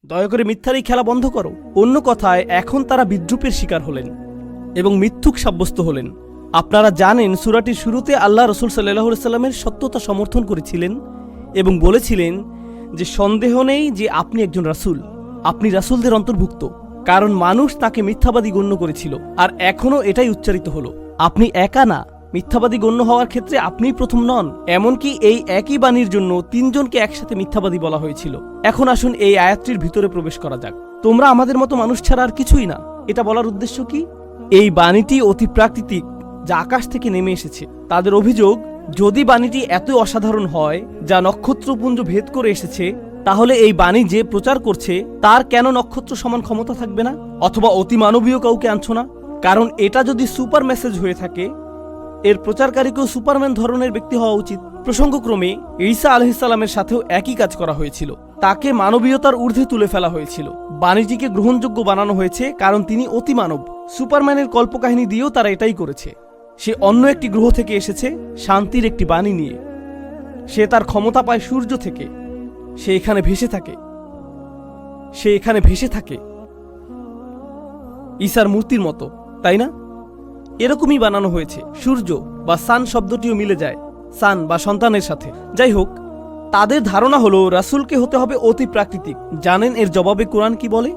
দয়া করে মিথ্যার এই খেলা বন্ধ করো। অন্য কথায় এখন তারা বিদ্রুপের শিকার হলেন এবং মিথ্যুক সাব্যস্ত হলেন। আপনারা জানেন সূরাটির শুরুতে আল্লাহ রাসূল সাল্লাল্লাহু আলাইহি সাল্লামের সত্যতা সমর্থন করেছিলেন এবং বলেছিলেন যে সন্দেহ নেই যে আপনি একজন রাসূল, আপনি রাসূলদের অন্তর্ভুক্ত, কারণ মানুষ তাকে মিথ্যাবাদী গণ্য করেছিল। আর এখনও এটাই উচ্চারিত হলো, আপনি একা না, মিথ্যাবাদী গণ্য হওয়ার ক্ষেত্রে আপনিই প্রথম নন। এমনকি এই একই বাণীর জন্য 3 জনকে একসাথে মিথ্যাবাদী বলা হয়েছিল। এখন আসুন এই আয়াতটির ভিতরে প্রবেশ করা যাক। তোমরা আমাদের মতো মানুষ ছাড়া আর কিছুই না, এটা বলার উদ্দেশ্য কি? এই বাণীটি অতি প্রাকৃতিক, যা আকাশ থেকে নেমে এসেছে। তাদের অভিযোগ, যদি বাণীটি এত অসাধারণ হয় যা নক্ষত্রপুঞ্জ ভেদ করে এসেছে, তাহলে এই বাণী যে প্রচার করছে তার কেন নক্ষত্র সমান ক্ষমতা থাকবে না? অথবা অতি মানবীয় কাউকে আনছো না? কারণ এটা যদি সুপার মেসেজ হয়ে থাকে, এর প্রচারকারীকেও সুপারম্যান ধরনের ব্যক্তি হওয়া উচিত। প্রসঙ্গক্রমে ঈসা আলাইহিস সালামের সাথেও একই কাজ করা হয়েছিল, তাকে মানবীয়তার ঊর্ধ্বে তুলে ফেলা হয়েছিল। বাণীটিকে গ্রহণযোগ্য বানানো হয়েছে কারণ তিনি অতি মানব। সুপারম্যানের কল্পকাহিনী দিয়েও তারা এটাই করেছে। সে অন্য একটি গ্রহ থেকে এসেছে শান্তির একটি বাণী নিয়ে। সে তার ক্ষমতা পায় সূর্য থেকে। সে এখানে ভেসে থাকে ঈসার মূর্তির মতো, তাই না? এরকমই বানানো হয়েছে। সূর্য বা সান শব্দটিও মিলে যায় সান বা সন্তানের সাথে। যাই হোক, তাদের ধারণা হলো রাসূলকে হতে হবে অতি প্রাকৃতিক। জানেন এর জবাবে কোরআন কি বলে?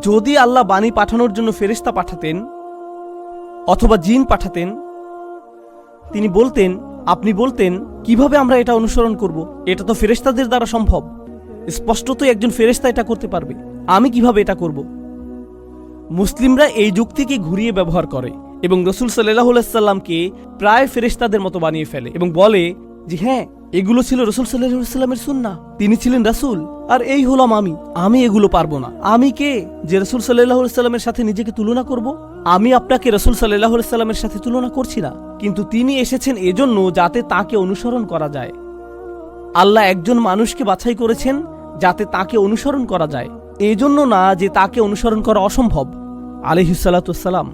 যদি আল্লাহ বাণী পাঠানোর জন্য ফেরেশতা পাঠাতেন অথবা জিন পাঠাতেন, আপনি বলতেন কিভাবে আমরা এটা অনুসরণ করব? এটা তো ফেরেশতাদের দ্বারা সম্ভব। স্পষ্টতই একজন ফেরেশতা এটা করতে পারবে, আমি কিভাবে এটা করব? মুসলিমরা এই যুক্তিকে ঘুরিয়ে ব্যবহার করে এবং রাসূল সাল্লাল্লাহু আলাইহি সাল্লামকে প্রায় ফেরেশতাদের মতো বানিয়ে ফেলে এবং বলে যে হ্যাঁ, এগুলো ছিল রাসূল সাল্লাল্লাহু আলাইহি সাল্লামের সুন্নাহ, তিনি ছিলেন রাসূল, আর এই হলাম আমি এগুলো পারবো না। আমি কে যে রাসূল সাল্লাল্লাহু আলাইহি সাল্লামের সাথে নিজেকে তুলনা করব? আমি আপনাকে রাসূল সাল্লাল্লাহু আলাইহি সাল্লামের সাথে তুলনা করছি না, কিন্তু তিনি এসেছেন এজন্য যাতে তাকে অনুসরণ করা যায়। আল্লাহ একজন মানুষকে বাছাই করেছেন যাতে তাকে অনুসরণ করা যায়, এজন্য না যে তাকে অনুসরণ করা অসম্ভব আলাইহিস সালাতু ওয়াস সালাম।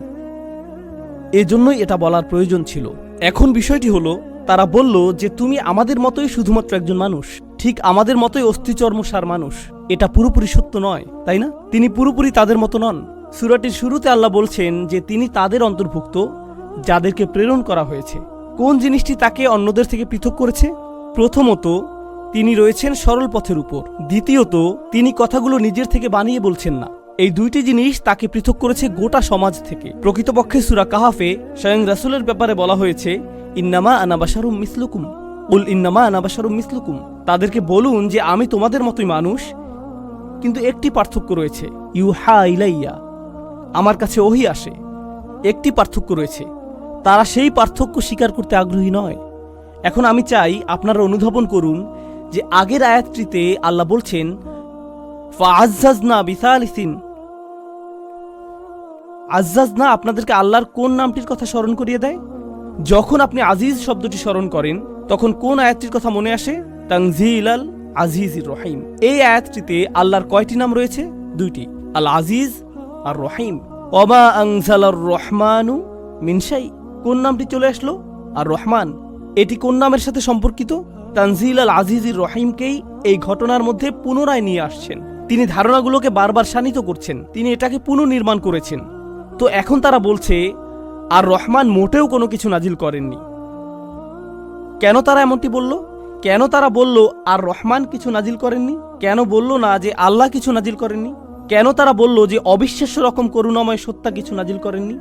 এজন্যই এটা বলার প্রয়োজন ছিল। এখন বিষয়টি হলো, তারা বলল যে তুমি আমাদের মতোই শুধুমাত্র একজন মানুষ, ঠিক আমাদের মতোই অস্থিচর্মসার মানুষ। এটা পুরোপুরি সত্য নয়, তাই না? তিনি পুরোপুরি তাদের মতো নন। সূরাটির শুরুতে আল্লাহ বলছেন যে তিনি তাদের অন্তর্ভুক্ত যাদেরকে প্রেরণ করা হয়েছে। কোন জিনিসটি তাকে অন্যদের থেকে পৃথক করেছে? প্রথমত, তিনি রয়েছেন সরল পথের উপর। দ্বিতীয়ত, তিনি কথাগুলো নিজের থেকে বানিয়ে বলছেন না। এই দুইটি জিনিস তাকে পৃথক করেছে গোটা সমাজ থেকে। প্রকৃতপক্ষে সূরা কাহাফে স্বয়ং রাসূলের ব্যাপারে বলা হয়েছে, ইন্নামা আনা বাশারুম মিসলুকুম, কুল ইন্নামা আনা বাশারুম মিসলুকুম। তাদেরকে বলুন যে আমি তোমাদের মতোই মানুষ, কিন্তু একটি পার্থক্য রয়েছে, ইউহা ইলাইয়া, আমার কাছে ওহী আসে। একটি পার্থক্য রয়েছে, তারা সেই পার্থক্য স্বীকার করতে আগ্রহী নয়। এখন আমি চাই আপনারা অনুধাবন করুন যে আগের আয়াতটিতে আল্লাহ বলছেন ফাআজ্জাজনা বিসালিসিন। আজ্জাজনা আপনাদেরকে আল্লাহর কোন নামটির কথা স্মরণ করিয়ে দেয়? যখন আপনি আজিজ শব্দটি স্মরণ করেন তখন কোন আয়াতটির কথা মনে আসে? তানজিলাল আজিজির রহিম। এই আয়াতটিতে আল্লাহর কয়টি নাম রয়েছে? 2টি, আল আজিজ আর রহিম। ওমা আনজালার রহমানু মিন শাই, কোন নামটি চলে আসলো? আর রহমান। এটি কোন নামের সাথে সম্পর্কিত? তানজিল আল আজিজির রহিমকেই এই ঘটনার মধ্যে পুনরায় নিয়ে আসছেন। তিনি ধারণাগুলোকে বারবার শানিত করছেন, তিনি এটাকে পুনর্নির্মাণ করেছেন। তো এখন তারা বলছে আর রহমান মোটেও কোনো কিছু নাজিল করেননি। কেন তারা এমনটি বলল? কেন তারা বলল আর রহমান কিছু নাজিল করেননি? কেন বলল না যে আল্লাহ কিছু নাজিল করেননি? কেন তারা বলল যে অবিশ্বাস্য রকম করুণাময় সত্তা কিছু নাজিল করেননি?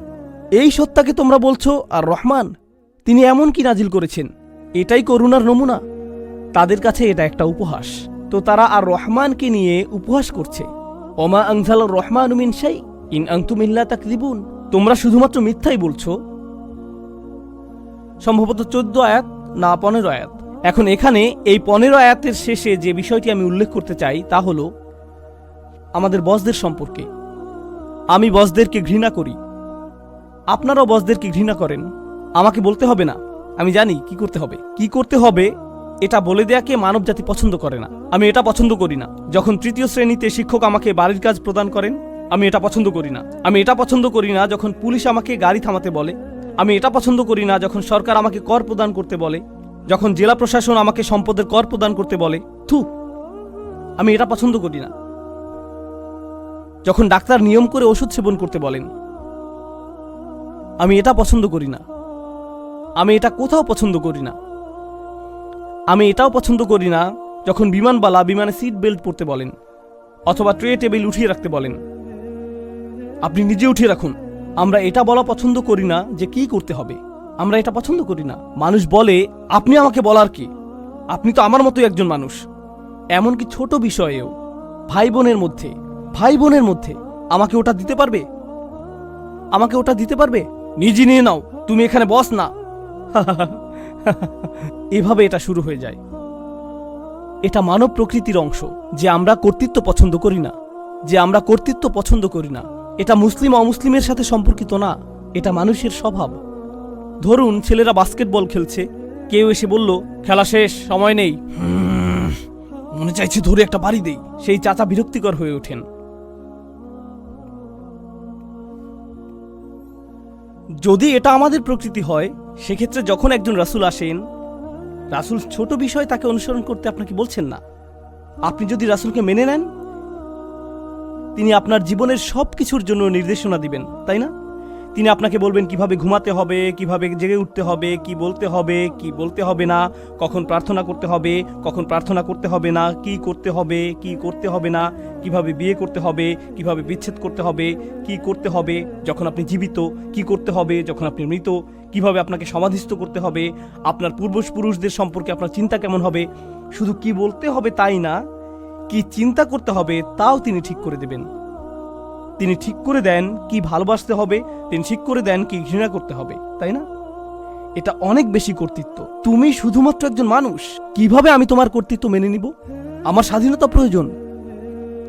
এই সত্তাকে তোমরা বলছো আর রহমান, তিনি এমন কি নাজিল করেছেন? এটাই করুণার নমুনা। তাদের কাছে এটা একটা উপহাস। তো তারা আর রহমানকে নিয়ে উপহাস করছে। ওমা আনজালার রহমানু মিন শাই ইন আনতুম ইল্লা তাকযিবুন, তোমরা শুধুমাত্র মিথ্যাই বলছো। সম্ভবত 14 আয়াত না 15 আয়াত। এখন এখানে এই 15 আয়াতের শেষে যে বিষয়টি আমি উল্লেখ করতে চাই তা হলো আমাদের বসদের সম্পর্কে। আমি বসদেরকে ঘৃণা করি, আপনারাও বসদেরকে ঘৃণা করেন। আমাকে বলতে হবে না, আমি জানি কি করতে হবে। এটা বলে দেয়াকে মানব জাতি পছন্দ করে না। আমি এটা পছন্দ করি না যখন 3য় শ্রেণীতে শিক্ষক আমাকে বাড়ির কাজ প্রদান করেন। আমি এটা পছন্দ করি না। আমি এটা পছন্দ করি না যখন পুলিশ আমাকে গাড়ি থামাতে বলে। আমি এটা পছন্দ করি না যখন সরকার আমাকে কর প্রদান করতে বলে, যখন জেলা প্রশাসন আমাকে সম্পদের কর প্রদান করতে বলে। থু, আমি এটা পছন্দ করি না। যখন ডাক্তার নিয়ম করে ওষুধ সেবন করতে বলেন, আমি এটা পছন্দ করি না। আমি এটা কোথাও পছন্দ করি না। আমি এটাও পছন্দ করি না যখন বিমানবালা বিমানে সিট বেল্ট পরতে বলেন অথবা ট্রে টেবিল উঠিয়ে রাখতে বলেন। আপনি নিজে উঠিয়ে রাখুন। আমরা এটা বলা পছন্দ করি না যে কি করতে হবে। আমরা এটা পছন্দ করি না। মানুষ বলে, আপনি আমাকে বলার কি? আপনি তো আমার মতোই একজন মানুষ। এমনকি ছোট বিষয়েও ভাই বোনের মধ্যে আমাকে ওটা দিতে পারবে? আমাকে ওটা দিতে পারবে? নিজে নিয়ে নাও, তুমি এখানে বস না। এভাবে এটা শুরু হয়ে যায়। এটা মানব প্রকৃতির অংশ যে আমরা কর্তৃত্ব পছন্দ করি না। এটা মুসলিম অমুসলিমের সাথে সম্পর্কিত না, এটা মানুষের স্বভাব। ধরুন ছেলেরা বাস্কেটবল খেলছে, কেউ এসে বলল, খেলা শেষ, সময় নেই, মনে চাইছে ধরে একটা বাড়ি দেই। সেই চাচা বিরক্তিকর হয়ে ওঠেন। যদি এটা আমাদের প্রকৃতি হয়, সেক্ষেত্রে যখন একজন রাসূল আসেন, রাসূল ছোট বিষয় তাকে অনুসরণ করতে আপনাকে বলছেন না। আপনি যদি রাসূলকে মেনে নেন, তিনি আপনার জীবনের সব কিছুর জন্য নির্দেশনা দিবেন, তাই না? তিনি আপনাকে বলবেন কিভাবে ঘুমাতে হবে, কিভাবে জেগে উঠতে হবে, কি বলতে হবে, কি বলতে হবে না, কখন প্রার্থনা করতে হবে, কখন প্রার্থনা করতে হবে না, কি করতে হবে, কি করতে হবে না, কিভাবে বিয়ে করতে হবে, কিভাবে বিচ্ছেদ করতে হবে, কি করতে হবে যখন আপনি জীবিত, কি করতে হবে যখন আপনি মৃত, কিভাবে আপনাকে সমাধিস্থ করতে হবে, আপনার পূর্বপুরুষদের সম্পর্কে আপনার চিন্তা কেমন হবে। শুধু কি বলতে হবে তাই না, কি চিন্তা করতে হবে তাও তিনি ঠিক করে দেবেন। তিনি ঠিক করে দেন কি ভালোবাসতে হবে, তিনি ঠিক করে দেন কি ঘৃণা করতে হবে, তাই না? এটা অনেক বেশি কর্তৃত্ব। তুমি শুধুমাত্র একজন মানুষ, কিভাবে আমি তোমার কর্তৃত্ব মেনে নিব? আমার স্বাধীনতা প্রয়োজন।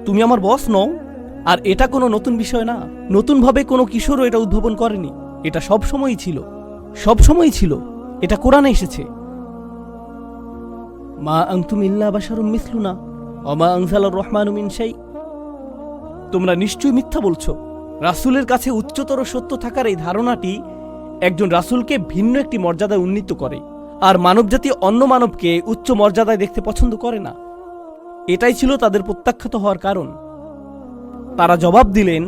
তুমি আমার বস নও। আর এটা কোনো নতুন বিষয় না। নতুনভাবে কোনো কিশোরও এটা উদ্ভাবন করেনি। এটা সবসময়ই ছিল। এটা কোরআনে এসেছে, মা আনতুম ইল্লা বাশারুম মিসলুনা ওয়া মা আনজালার রহমানু মিন শাই। তোমরা নিশ্চয়ই মিথ্যা বলছো। রাসূলের কাছে উচ্চতর সত্য থাকার এই ধারণাটি একজন রাসূলকে ভিন্ন একটি মর্যাদায় উন্নীত করে, আর মানবজাতি অন্য মানবকে উচ্চ মর্যাদায় দেখতে পছন্দ করে না। এটাই ছিল তাদের প্রত্যাখ্যাত হওয়ার কারণ। তারা জবাব দিলেন,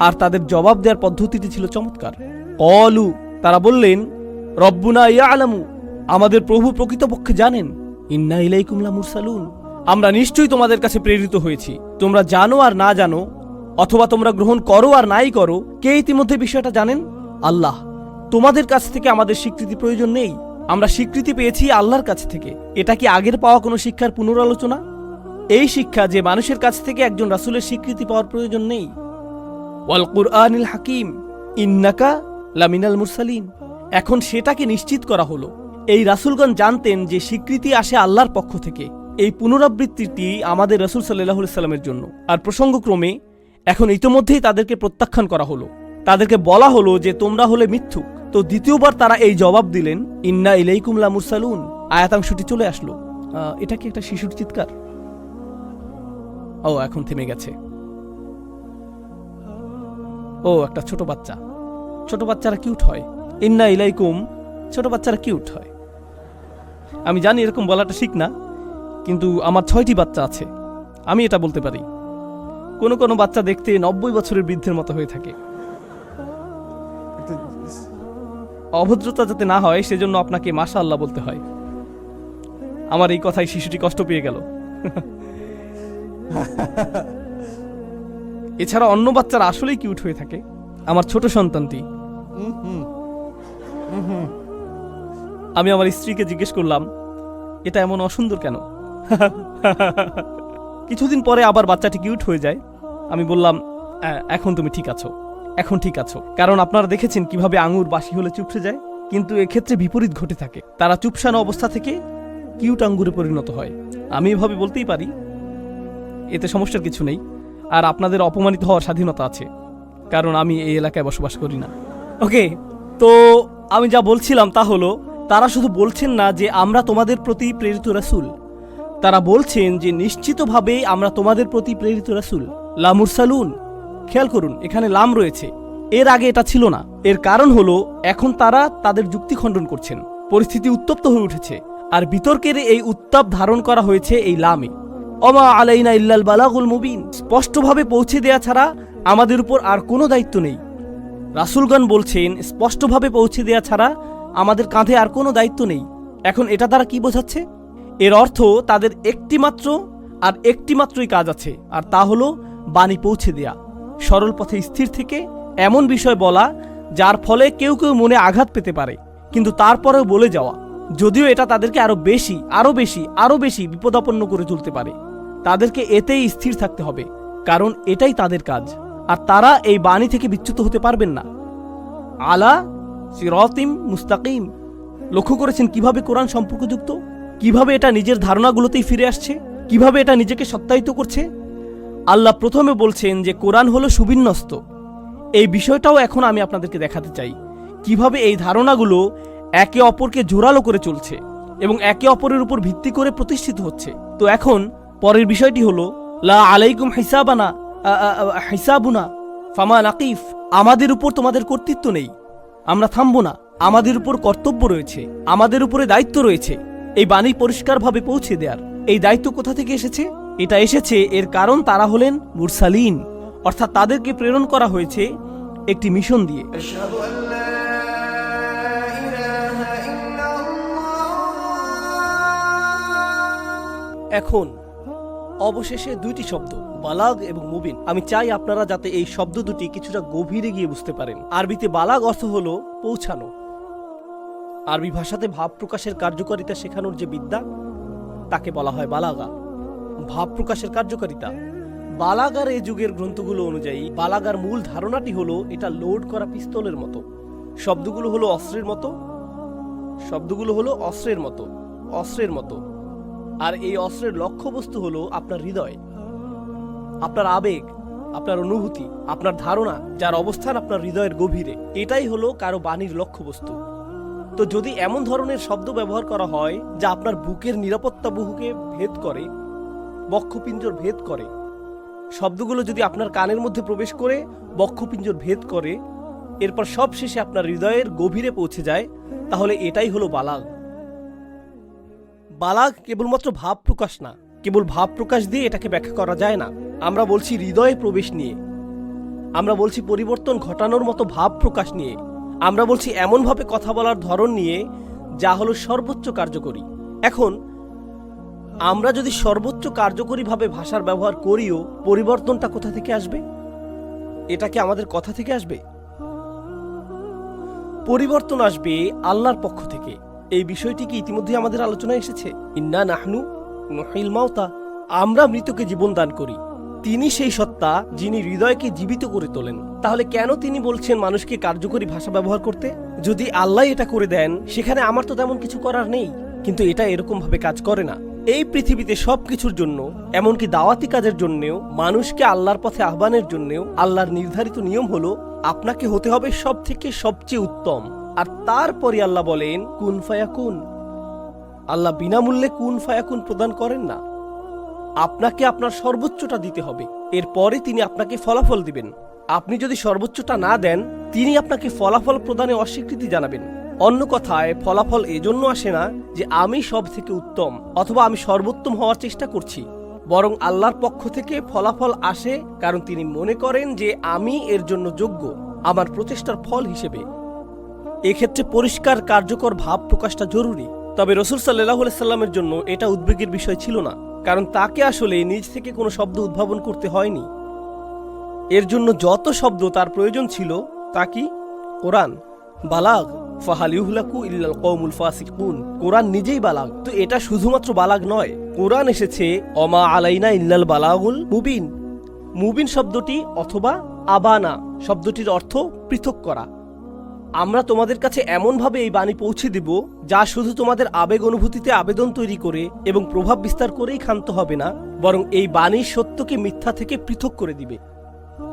আর তাদের জবাব দেওয়ার পদ্ধতিটি ছিল চমৎকার। ক্বালু, তারা বললেন, রব্বুনা ইয়ালামু, আমাদের প্রভু প্রকৃতপক্ষে জানেন, ইন্না ইলাইকুম লামুরসালুন, আমরা নিশ্চয়ই তোমাদের কাছে প্রেরিত হয়েছি। তোমরা জানো আর না জানো, অথবা তোমরা গ্রহণ করো আর নাই করো, কে ইতিমধ্যে বিষয়টা জানেন? আল্লাহ। তোমাদের কাছ থেকে আমাদের স্বীকৃতি প্রয়োজন নেই। আমরা স্বীকৃতি পেয়েছি আল্লাহর কাছ থেকে। এটা কি আগের পাওয়া কোনো শিক্ষার পুনরালোচনা? এই শিক্ষা যে মানুষের কাছ থেকে একজন রাসূলের স্বীকৃতি পাওয়ার প্রয়োজন নেই। ওয়াল কুরআনিল হাকিম ইন্নাকা লামিনাল মুরসালিন। এখন সেটাকে নিশ্চিত করা হলো। এই রাসূলগণ জানতেন যে স্বীকৃতি আসে আল্লাহর পক্ষ থেকে। এই পুনরাবৃত্তিটি আমাদের রাসূল সাল্লাল্লাহু আলাইহি সাল্লামের জন্য। আর প্রসঙ্গক্রমে এখন ইতোমধ্যেই তাদেরকে প্রত্যাখ্যান করা হলো। তাদেরকে বলা হলো যে তোমরা হলে মিথ্যুক। তো দ্বিতীয়বার তারা এই জবাব দিলেন, ইন্না ইলাইকুম লামুরসালুন। আয়াতাংশটি চলে আসলো। এটা কি একটা শিশুর চিৎকার? ও, এখন থেমে গেছে। ও, একটা ছোট বাচ্চা। ছোট বাচ্চারা কিউট হয়। ইন্না ইলাইকুম, ছোট বাচ্চারা কিউট হয়। আমি জানি এরকম বলাটা ঠিক না, কিন্তু আমার 6টি বাচ্চা আছে, আমি এটা বলতে পারি। কোনো কোনো বাচ্চা দেখতে 90 বছরের বৃদ্ধের মতো হয়ে থাকে। অভদ্রতা যাতে না হয় সেজন্য আপনাকে মাশাআল্লাহ বলতে হয়। আমার এই কথায় শিশুটি কষ্ট পেয়ে গেল। এছাড়া অন্য বাচ্চারা আসলেই কিউট হয়ে থাকে। আমার ছোট সন্তানটি, আমি আমার স্ত্রীকে জিজ্ঞেস করলাম, এটা এমন অসুন্দর কেন? কিছুদিন পরে আবার বাচ্চাটি কিউট হয়ে যায়। আমি বললাম, এখন তুমি ঠিক আছো, এখন ঠিক আছো। কারণ আপনারা দেখেছেন কিভাবে আঙুর বাসি হলে চুপসে যায়, কিন্তু এক্ষেত্রে বিপরীত ঘটে থাকে। তারা চুপসানো অবস্থা থেকে কিউট আঙ্গুরে পরিণত হয়। আমি এভাবে বলতেই পারি, এতে সমস্যার কিছু নেই। আর আপনাদের অপমানিত হওয়ার স্বাধীনতা আছে, কারণ আমি এই এলাকায় বসবাস করি না। ওকে, তো আমি যা বলছিলাম তা হলো, তারা শুধু বলছেন না যে আমরা তোমাদের প্রতি প্রেরিত রাসূল, তারা বলছেন যে নিশ্চিতভাবে আমরা তোমাদের প্রতি প্রেরিত রাসূল। লা মুরসালুন, খেয়াল করুন এখানে লাম রয়েছে, এর আগে এটা ছিল না। এর কারণ হলো এখন তারা তাদের যুক্তি খণ্ডন করছেন। পরিস্থিতি উত্তপ্ত হয়ে উঠেছে, আর বিতর্কের এই উত্তাপ ধারণ করা হয়েছে এই লামে। ওমা আলাইনা ইল্লাল বালাগুল মুবিন, স্পষ্টভাবে পৌঁছে দেয়া ছাড়া আমাদের উপর আর কোনো দায়িত্ব নেই। রাসূলগণ বলছেন স্পষ্টভাবে পৌঁছে দেয়া ছাড়া আমাদের কাঁধে আর কোনো দায়িত্ব নেই। এখন এটা দ্বারা কি বোঝাচ্ছে? এর অর্থ তাদের একটিমাত্রই কাজ আছে, আর তা হলো বাণী পৌঁছে দেয়া, সরল পথে স্থির থেকে এমন বিষয় বলা যার ফলে কেউ কেউ মনে আঘাত পেতে পারে, কিন্তু তারপরেও বলে যাওয়া, যদিও এটা তাদেরকে আরো বেশি বিপদাপন্ন করে তুলতে পারে। তাদেরকে এতেই স্থির থাকতে হবে, কারণ এটাই তাদের কাজ, আর তারা এই বাণী থেকে বিচ্যুত হতে পারবেন না। আলা সিরাতিম মুস্তাকিম। লক্ষ্য করেছেন কিভাবে কোরআন সম্পর্কযুক্ত, কিভাবে এটা নিজের ধারণাগুলোতেই ফিরে আসছে, কিভাবে এটা নিজেকে সত্যায়িত করছে। আল্লাহ প্রথমে বলছেন যে কোরআন হলো সুবিন্যস্ত। এই বিষয়টাও এখন আমি আপনাদেরকে দেখাতে চাই, কিভাবে এই ধারণাগুলো একে অপরকে জোরালো করে চলছে এবং একে অপরের উপর ভিত্তি করে প্রতিষ্ঠিত হচ্ছে। তো এখন পরের বিষয়টি হলো লা আলাইকুম হিসাবুনা ফামা নাকিফ। আমাদের উপর তোমাদের কর্তৃত্ব নেই, আমরা থামবো না, আমাদের উপর কর্তব্য রয়েছে, আমাদের উপরে দায়িত্ব রয়েছে এই বাণী পরিষ্কারভাবে পৌঁছে দেওয়ার। এই দায়িত্ব কোথা থেকে এসেছে? এটা এসেছে এর কারণ তারা হলেন মুরসালিন, অর্থাৎ তাদেরকে প্রেরণ করা হয়েছে একটি মিশন দিয়ে। এখন অবশেষে দুইটি শব্দ, বালাগ এবং মুবিন। আমি চাই আপনারা যাতে এই শব্দ দুটি কিছুটা গভীরে গিয়ে বুঝতে পারেন। আরবিতে বালাগ অর্থ হলো পৌঁছানো। আরবি ভাষাতে ভাব প্রকাশের কার্যকারিতা শেখানোর যে বিদ্যা, তাকে বলা হয় বালাগা। ভাব প্রকাশের কার্যকারিতা। বালাগার এই যুগের গ্রন্থগুলো অনুযায়ী বালাগার মূল ধারণাটি হলো এটা লোড করা পিস্তলের মতো। শব্দগুলো হলো অস্ত্রের মতো। আর এই অস্ত্রের লক্ষ্যবস্তু হলো আপনার হৃদয়, আপনার আবেগ, আপনার অনুভূতি, আপনার ধারণা, যার অবস্থান আপনার হৃদয়ের গভীরে। এটাই হলো কারো বাণীর লক্ষ্যবস্তু। তো যদি এমন ধরনের শব্দ ব্যবহার করা হয় যা আপনার বুকের নিরাপত্তা বহুকে ভেদ করে, বক্ষপিঞ্জর ভেদ করে, শব্দগুলো যদি আপনার কানের মধ্যে প্রবেশ করে বক্ষপিঞ্জর ভেদ করে, এরপর সব শেষে আপনার হৃদয়ের গভীরে পৌঁছে যায়, তাহলে এটাই হলো বালাগ। বালাগ কেবলমাত্র ভাব প্রকাশ না, কেবল ভাব প্রকাশ দিয়ে এটাকে ব্যাখ্যা করা যায় না। আমরা বলছি হৃদয়ে প্রবেশ নিয়ে, আমরা বলছি পরিবর্তন ঘটানোর মতো ভাব প্রকাশ নিয়ে, আমরা বলছি এমনভাবে কথা বলার ধরন নিয়ে যা হলো সর্বোচ্চ কার্যকরী। এখন আমরা যদি সর্বোচ্চ কার্যকরীভাবে ভাষার ব্যবহার করিও, পরিবর্তনটা কোথা থেকে আসবে? এটা কি আমাদের কথা থেকে আসবে? পরিবর্তন আসবে আল্লাহর পক্ষ থেকে। এই বিষয়টি কি ইতিমধ্যে আমাদের আলোচনায় এসেছে? ইন্না নাহনু নুহিল মাউতা, আমরা মৃতকে জীবন দান করি। তিনি সেই সত্তা যিনি হৃদয়কে জীবিত করে তোলেন। তাহলে কেন তিনি বলছেন মানুষকে কার্যকরী ভাষা ব্যবহার করতে? যদি আল্লাহ এটা করে দেন, সেখানে আমার তো তেমন কিছু করার নেই। কিন্তু এটা এরকম ভাবে কাজ করে না। এই পৃথিবীতে সবকিছুর জন্য, এমনকি দাওয়াতি কাজের জন্যেও, মানুষকে আল্লাহর পথে আহ্বানের জন্যেও আল্লাহর নির্ধারিত নিয়ম হলো আপনাকে হতে হবে সব থেকে সবচেয়ে উত্তম। আর তারপরে আল্লাহ বলেন কুন ফায়াকুন। আল্লাহ বিনামূল্যে কুন ফায়াকুন প্রদান করেন না। আপনাকে আপনার সর্বোচ্চটা দিতে হবে, এরপরে তিনি আপনাকে ফলাফল দিবেন। আপনি যদি সর্বোচ্চটা না দেন, তিনি আপনাকে ফলাফল প্রদানে অস্বীকৃতি জানাবেন। অন্য কথায়, ফলাফল এজন্য আসে না যে আমি সব থেকে উত্তম অথবা আমি সর্বোত্তম হওয়ার চেষ্টা করছি, বরং আল্লাহর পক্ষ থেকে ফলাফল আসে কারণ তিনি মনে করেন যে আমি এর জন্য যোগ্য, আমার প্রচেষ্টার ফল হিসেবে। এক্ষেত্রে পরিষ্কার কার্যকর ভাব প্রকাশটা জরুরি। তবে রাসূল সাল্লাল্লাহু আলাইহি সাল্লামের জন্য এটা উদ্বেগের বিষয় ছিল না, কারণ তাকে আসলে নিজ থেকে কোনো শব্দ উদ্ভাবন করতে হয়নি। এর জন্য যত শব্দ তার প্রয়োজন ছিল তা কি? কোরআন। বালাগ ফাহাল ইউহলাকু ইল্লাল কওমুল ফাসিকুন। কোরআন নিজেই বালাগ। তো এটা শুধুমাত্র বালাগ নয়, কোরআন এসেছে অমা আলাইনা ইল্লাল বালাগুল মুবিন। মুবিন শব্দটি অথবা আবানা শব্দটির অর্থ পৃথক করা। আমরা তোমাদের কাছে এমনভাবে এই বাণী পৌঁছে দেব যা শুধু তোমাদের আবেগ অনুভূতিতে আবেদন তৈরি করে এবং প্রভাব বিস্তার করেই ক্ষান্ত হবে না, বরং এই বাণী সত্যকে মিথ্যা থেকে পৃথক করে দিবে।